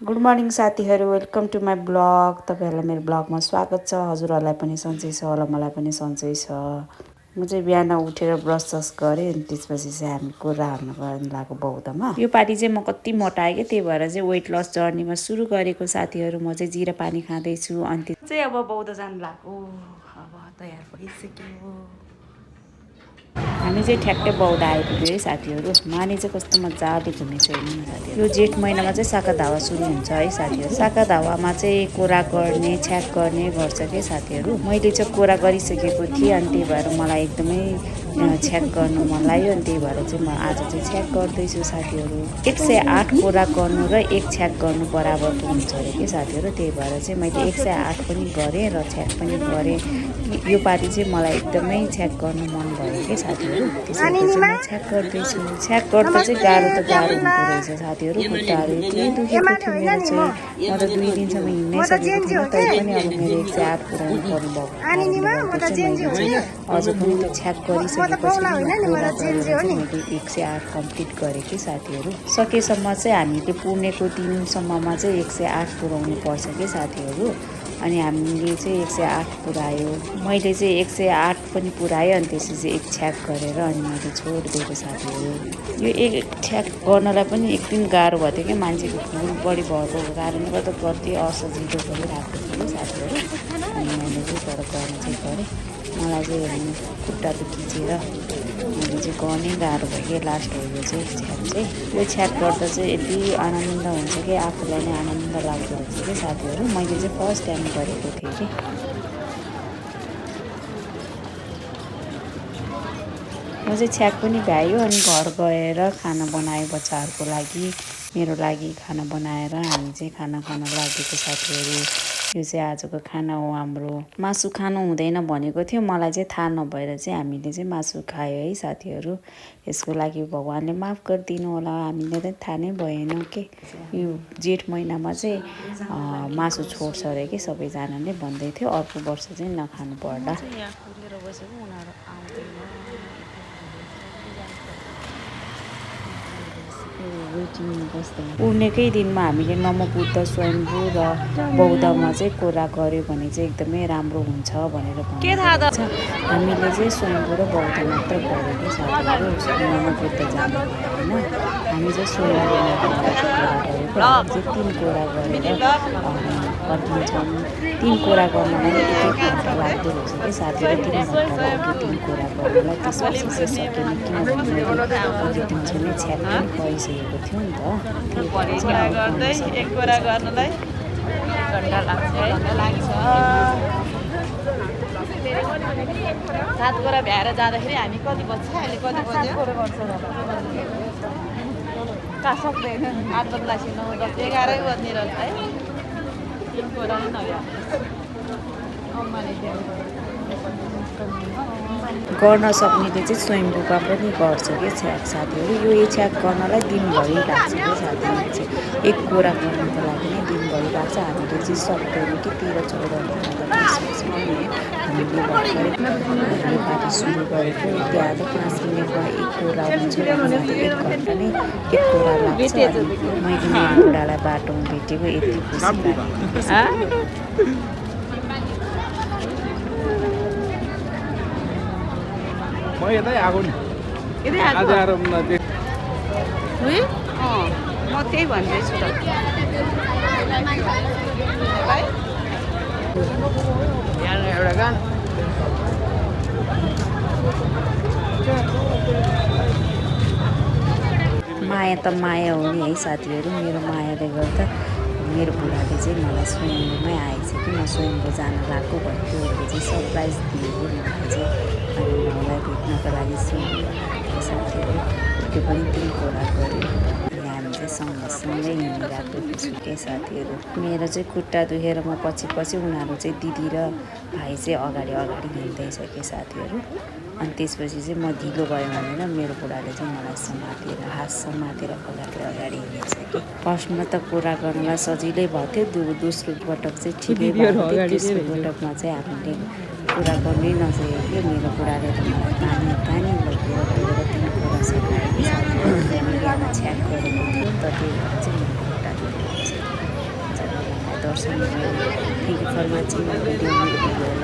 Good morning साथीहरू, welcome to my blog. तपाईँहरूलाई मेरो ब्लगमा स्वागत छ। हजुरहरूलाई पनि सन्चै छ होला, मलाई पनि सन्चै छ। म चाहिँ बिहान उठेर ब्रस सस गरेँ अनि त्यसपछि चाहिँ हामी कुरा हाल्नु लगाएको बौद्धमा। यो पालि चाहिँ म कति मोटाएँ कि, त्यही भएर चाहिँ वेट लस जर्नीमा सुरु गरेको साथीहरू। म चाहिँ जिरा पानी खाँदैछु अनि चाहिँ अब बौद्ध जानु लाग्यो। अब तयार भइसक्यो। हामी चाहिँ ठ्याक्कै बौद्ध आइपुग्यो है साथीहरू। माने चाहिँ कस्तो मजाले घुमेछ हेर्नु न साथीहरू। यो जेठ महिनामा चाहिँ साका धावा सुरु हुन्छ है साथीहरू। साका धावामा चाहिँ कोरा गर्ने, छ्याक गर्ने गर्छ के साथीहरू। मैले चाहिँ कोरा गरिसकेको थिएँ अनि त्यही भएर मलाई एकदमै छ्याक गर्नु मन लाग्यो अनि त्यही भएर चाहिँ म आज चाहिँ छ्याक गर्दैछु साथीहरू। 108 कोरा गर्नु र 1 छ्याक गर्नु बराबरको हुन्छ अरे के साथीहरू। त्यही भएर चाहिँ मैले 108 पनि गरेँ र छ्याक पनि गरेँ। यो पालि चाहिँ मलाई एकदमै छ्याक गर्नु मन भयो के साथीहरू। त्यसैले चाहिँ म छ्याक गर्दैछु। छ्याक गर्दा चाहिँ गाह्रो हुँदो रहेछ साथीहरू। खुट्टाहरू यति दुखेको थियो मेरो चाहिँ। म त 2 दिनसम्म हिँड्नै सकेको थिइनँ, तै पनि अब मेरो 108 पुऱ्याउनु पर्नु भएको कारणले गर्दा चाहिँ मैले चाहिँ अझ पनि त्यो छ्याक गरिसकेपछि मैले 108 कम्प्लिट गरेँ कि साथीहरू। सकेसम्म चाहिँ हामीले पुर्णेको दिनसम्ममा चाहिँ 108 पुऱ्याउनु पर्छ कि साथीहरू। अनि हामीले चाहिँ 108 पुऱ्यायो। मैले चाहिँ 108 पनि पुऱ्याएँ अनि त्यसपछि 1 छ्याक गरेर अनि मैले छोडिदिएको साथीहरू। यो 1 छ्याक गर्नलाई पनि एक दिन गाह्रो भएको थियो कि, मान्छेको फुल बढी भएको कारणले गर्दा कति असजिलो परिरहेको थियो साथीहरू। अनि मैले चाहिँ तर गर्न चाहिँ गरेँ। मलाई चाहिँ हेर्नु खुट्टा खिचेर मैले चाहिँ गर्नै गाह्रो भयो कि लास्ट हो यो चाहिँ छ्याक चाहिँ। यो छ्याक गर्दा चाहिँ यति आनन्द हुन्छ कि आफूलाई नै आनन्द लाग्दो हुन्छ कि साथीहरू। मैले चाहिँ फर्स्ट टाइम गरेको थिएँ कि। म चाहिँ छ्याक पनि भ्यायो अनि घर गएर खाना बनायो बच्चाहरूको लागि, मेरो लागि खाना बनाएर हामी चाहिँ खाना खान लागेको साथीहरू। यो चाहिँ आजको खाना हो हाम्रो। मासु खानु हुँदैन भनेको थियो, मलाई चाहिँ थाहा नभएर चाहिँ हामीले चाहिँ मासु खायो है साथीहरू। यसको लागि भगवानले माफ गरिदिनु होला, हामीले त थाहा नै भएन के। यो जेठ महिनामा चाहिँ मासु छोड्छ अरे कि सबैजनाले भन्दै थियो, अर्को वर्ष चाहिँ नखानु पर्ला। पुर्णेकै दिनमा हामीले नमोबुद्ध, स्वयम्भू र बौद्धमा चाहिँ कोरा गऱ्यो भने चाहिँ एकदमै राम्रो हुन्छ भनेर भन्नुहुन्छ। हामीले चाहिँ स्वयम्भू र बौद्ध मात्र गऱ्यो कि साथीहरू। नमोबुद्ध जानु भएन। हामी चाहिँ स्वयम्भूमा कोरा गरेको। हामी चाहिँ 3 कोरा गरेर फर्किन्छौँ। 3 कोरा गर्नलाई 1 घन्टा लाग्दो रहेछ कि साथीहरू। 3 घन्टा लाग्यो 3 कोरा गर्नलाई। त्यसपछि चाहिँ सकेन किनभने मैले अघि दिनसम्म छ्याक पनि गरिसकेको थियो नि त। त्यही भएर चाहिँ अब 1 कोरा गर्नलाई 1 घन्टा लाग्छ। 7 कोरा भ्याएर जाँदाखेरि हामी कति बज्छ? अहिले कति बज्यो? कहाँ सक्दैन 8 बज्ला 9 10 11 बज्ने रहेछ है। 3 कोरा नै नभ्या गर्न सक्नेले चाहिँ स्वयम्भूका पनि गर्छ कि छ्याक साथीहरू। यो छ्याक गर्नलाई दिनभरि लाग्छ कि साथीहरू। चाहिँ 1 कोरा गर्नको लागि नै दिनभरि लाग्छ। हामीले चाहिँ सक्दैनौँ कि 13-14 घन्टा हामीले भर्खरै नेपाली सुरु गरेको। त्यहाँ त 5 मिनटमा 1 कोरा हुन्छ भने 1 घन्टा नै 1 कोरा लाग्छ। मैले मेरो बुढालाई बाटोमा भेटेको यति खुसी लाग्यो। म यतै आएको नि। आज आएर म त्यही भन्दैछु त। एउटा गान माया त माया हो नि है साथीहरू। मेरो मायाले गर्दा मेरो बुढाले चाहिँ मलाई स्वयम्भूमै आएछ कि म स्वयम्भू जान लाग्यो भन्थ्यो। उसले चाहिँ सरप्राइज दिएको मलाई चाहिँ। अनि मलाई भेट्नको लागि स्वयम्भू आएको साथीहरू। त्यो पनि 3 कोरा गऱ्यो। अनि हामी चाहिँ सँगसँगै हिँडिरहेको छु के साथीहरू। मेरो चाहिँ खुट्टा दुखेर म पछि उनीहरू चाहिँ दिदी र भाइ चाहिँ अगाडि हिँड्दैछ कि साथीहरू। अनि त्यसपछि चाहिँ म ढिलो भयो भनेर मेरो बुढाले चाहिँ मलाई समातेर हात समातेर अगाडि हिँडेछ कि। फर्स्टमा त कोरा गर्नलाई सजिलै भएको थियो, दोस्रो पटक चाहिँ ठिकै भएको थियो। तेस्रो पटकमा चाहिँ हामीले कोरा गर्नै नसकेको थियो। मेरो बुढाले त मलाई तानी लगेर 3 कोरा सकायो कि साथीहरू। बिहान छ्याक गरेको थियो नि त, त्यही भएर चाहिँ मेरो खुट्टा दुखेको छ। दर्शन भयो। Thank you for watching video.